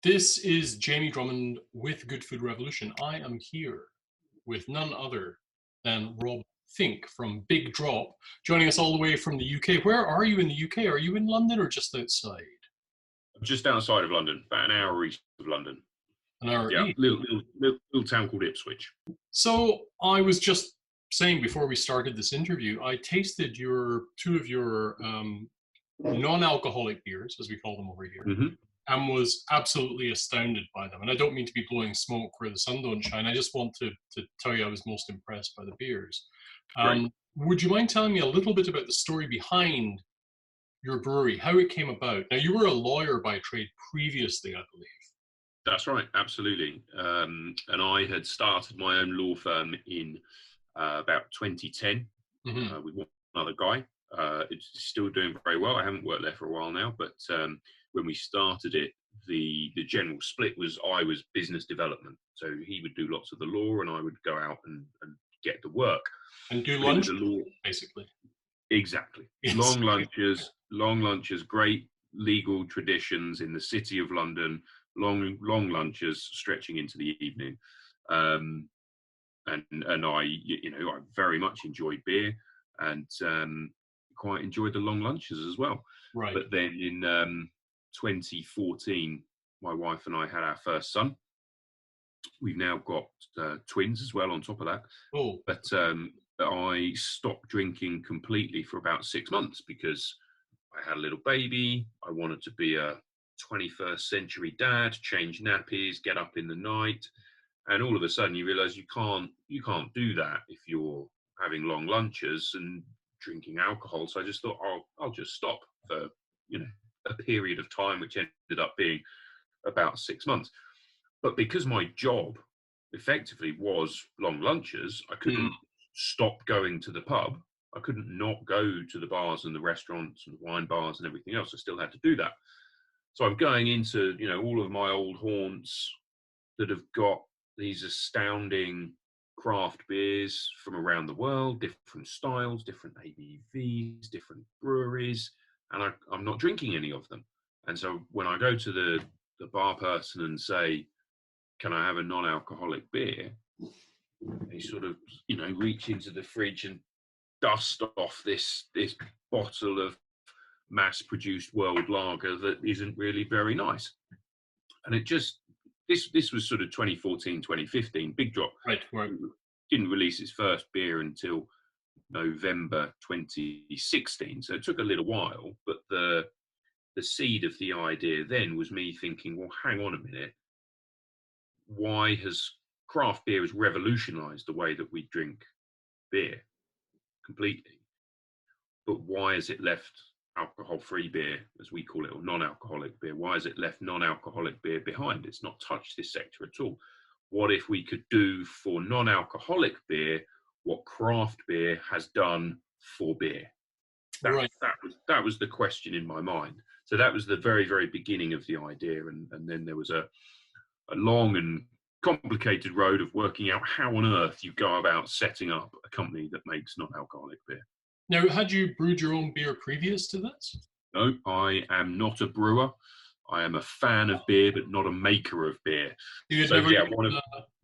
This is Jamie Drummond with Good Food Revolution. I am here with none other than Rob Fink from Big Drop, joining us all the way from the UK. Where are you in the UK? Are you in London or just outside? Just outside of London, about an hour east of London. An hour Yeah, east. little town called Ipswich. So I was just saying before we started this interview, I tasted two of your non-alcoholic beers, as we call them over here, Mm-hmm. and was absolutely astounded by them. And I don't mean to be blowing smoke where the sun don't shine. I just want to tell you I was most impressed by the beers. Great. Would you mind telling me a little bit about the story behind your brewery, how it came about? Now, you were a lawyer by trade previously, I believe. That's right, absolutely. And I had started my own law firm in about 2010 Mm-hmm. with one other guy. It's still doing very well. I haven't worked there for a while now, but when we started it, the general split was I was business development. So he would do lots of the law and I would go out and get the work. And do But it was lunch, a law. basically. Exactly. Yes. Long lunches, great legal traditions in the city of London, long lunches stretching into the evening. And I very much enjoyed beer and quite enjoyed the long lunches as well. Right. But then in 2014, my wife and I had our first son. We've now got twins as well on top of that. Oh, But I stopped drinking completely for about 6 months because I had a little baby. I wanted to be a 21st century dad, change nappies, get up in the night. And all of a sudden you realize you can't do that if you're having long lunches and drinking alcohol. So I just thought I'll just stop for, a period of time, which ended up being about 6 months. But because my job effectively was long lunches, I couldn't stop going to the pub. I couldn't not go to the bars and the restaurants and wine bars and everything else. I still had to do that. So I'm going into, all of my old haunts that have got these astounding craft beers from around the world, different styles, different ABVs, different breweries, and I'm not drinking any of them. And so when I go to the bar person and say, can I have a non-alcoholic beer? They sort of, reach into the fridge and dust off this bottle of mass-produced world lager that isn't really very nice. And it just, this was sort of 2014, 2015. Big Drop right. didn't release its first beer until November 2016. So it took a little while, but the seed of the idea then was me thinking, well, hang on a minute. Why has craft beer has revolutionized the way that we drink beer completely? But why has it left alcohol-free beer, as we call it, or non-alcoholic beer? Why has it left non-alcoholic beer behind? It's not touched this sector at all. What if we could do for non-alcoholic beer what craft beer has done for beer? That was the question in my mind. So that was the very, very beginning of the idea. And then there was a long and complicated road of working out how on earth you go about setting up a company that makes non-alcoholic beer. Now, had you brewed your own beer previous to this? No, I am not a brewer. I am a fan of beer, but not a maker of beer. You had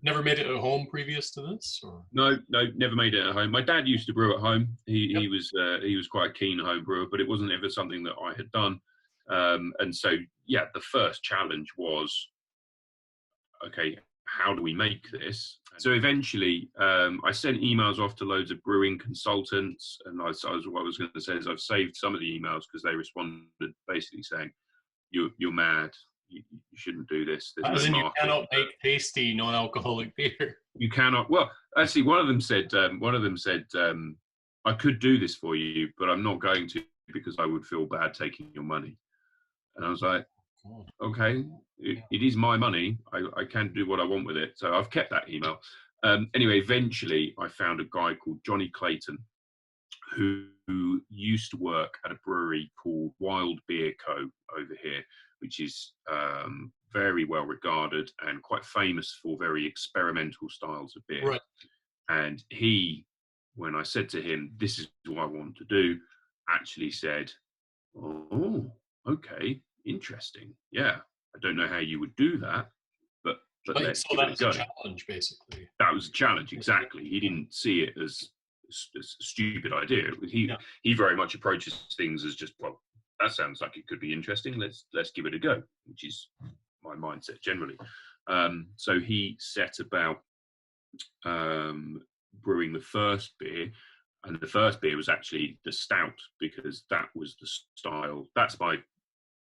never made it at home previous to this, or? No, never made it at home. My dad used to brew at home. He was quite a keen home brewer, but it wasn't ever something that I had done. And so, yeah, the first challenge was, okay, how do we make this? So eventually, I sent emails off to loads of brewing consultants, and what I was going to say is I've saved some of the emails because they responded basically saying, "You're mad. You shouldn't do this. There's As no in, market. you cannot make tasty non-alcoholic beer. You cannot." Well, actually, one of them said, "I could do this for you, but I'm not going to because I would feel bad taking your money." And I was like, okay, it is my money. I can do what I want with it. So I've kept that email. Anyway, eventually I found a guy called Johnny Clayton who used to work at a brewery called Wild Beer Co. over here, which is very well regarded and quite famous for very experimental styles of beer. Right. And he, when I said to him, this is what I want to do, actually said, oh, okay, interesting. Yeah, I don't know how you would do that, but let's So give that it a was go. a challenge, basically. That was a challenge, exactly. He didn't see it as a stupid idea. He very much approaches things as just, well, that sounds like it could be interesting. Let's give it a go, which is my mindset generally. So he set about brewing the first beer, and the first beer was actually the stout, because that was the style. That's my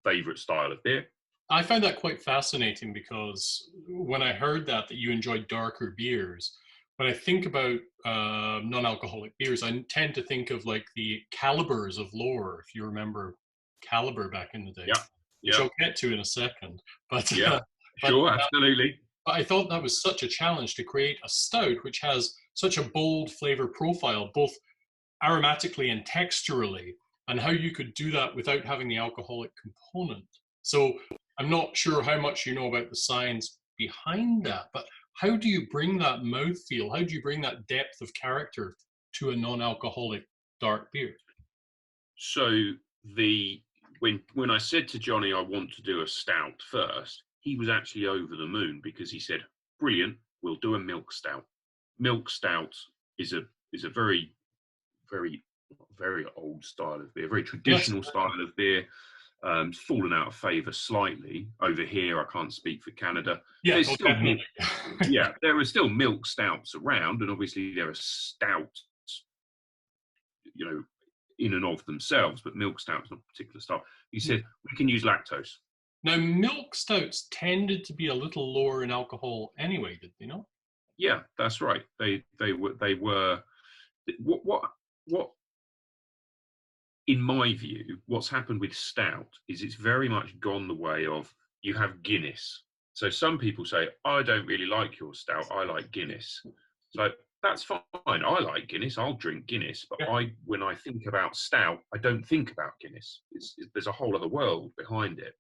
favorite style of beer. I find that quite fascinating, because when I heard that you enjoyed darker beers, when I think about non-alcoholic beers, I tend to think of like the calibers of lore, if you remember Caliber back in the day, Yeah, which yeah, I'll get to in a second. But yeah. but Sure, absolutely. but I thought that was such a challenge to create a stout which has such a bold flavor profile, both aromatically and texturally, and how you could do that without having the alcoholic component. So I'm not sure how much you know about the science behind that, but how do you bring that mouthfeel? How do you bring that depth of character to a non-alcoholic dark beer? So when I said to Johnny I want to do a stout first, he was actually over the moon, because he said, "Brilliant, we'll do a milk stout." Milk stout is a very, very, very old style of beer, very Yes. traditional style of beer. It's fallen out of favour slightly over here. I can't speak for Canada. Yeah, There's oh, still definitely. yeah, there are still milk stouts around, and obviously there are stouts, you know, in and of themselves, but milk stouts not a particular style. He said we can use lactose. Now, milk stouts tended to be a little lower in alcohol anyway, did they not? Yeah, that's right. They were what in my view, what's happened with stout is it's very much gone the way of, you have Guinness. So some people say, I don't really like your stout, I like Guinness. So that's fine. I like Guinness, I'll drink Guinness. But Yeah. when I think about stout, I don't think about Guinness. There's a whole other world behind it.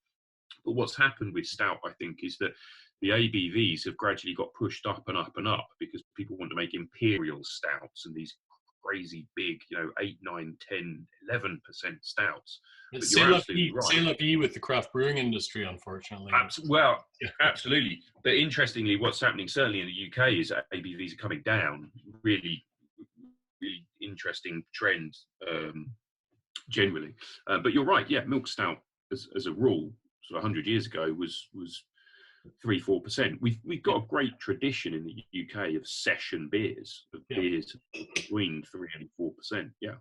But what's happened with stout, I think, is that the ABVs have gradually got pushed up and up and up, because people want to make imperial stouts and these crazy big, 8, 9, 10, 11% stouts. But It's you're absolutely c'est right. la vie with the craft brewing industry, unfortunately. Well, Yeah. absolutely. But interestingly, what's happening certainly in the UK is that ABVs are coming down. Really, really interesting trend generally. But you're right. Yeah, milk stout as a rule, sort of 100 years ago, was 3-4%. We've got a great tradition in the UK of session beers, of beers between 3 and 4%. Yeah.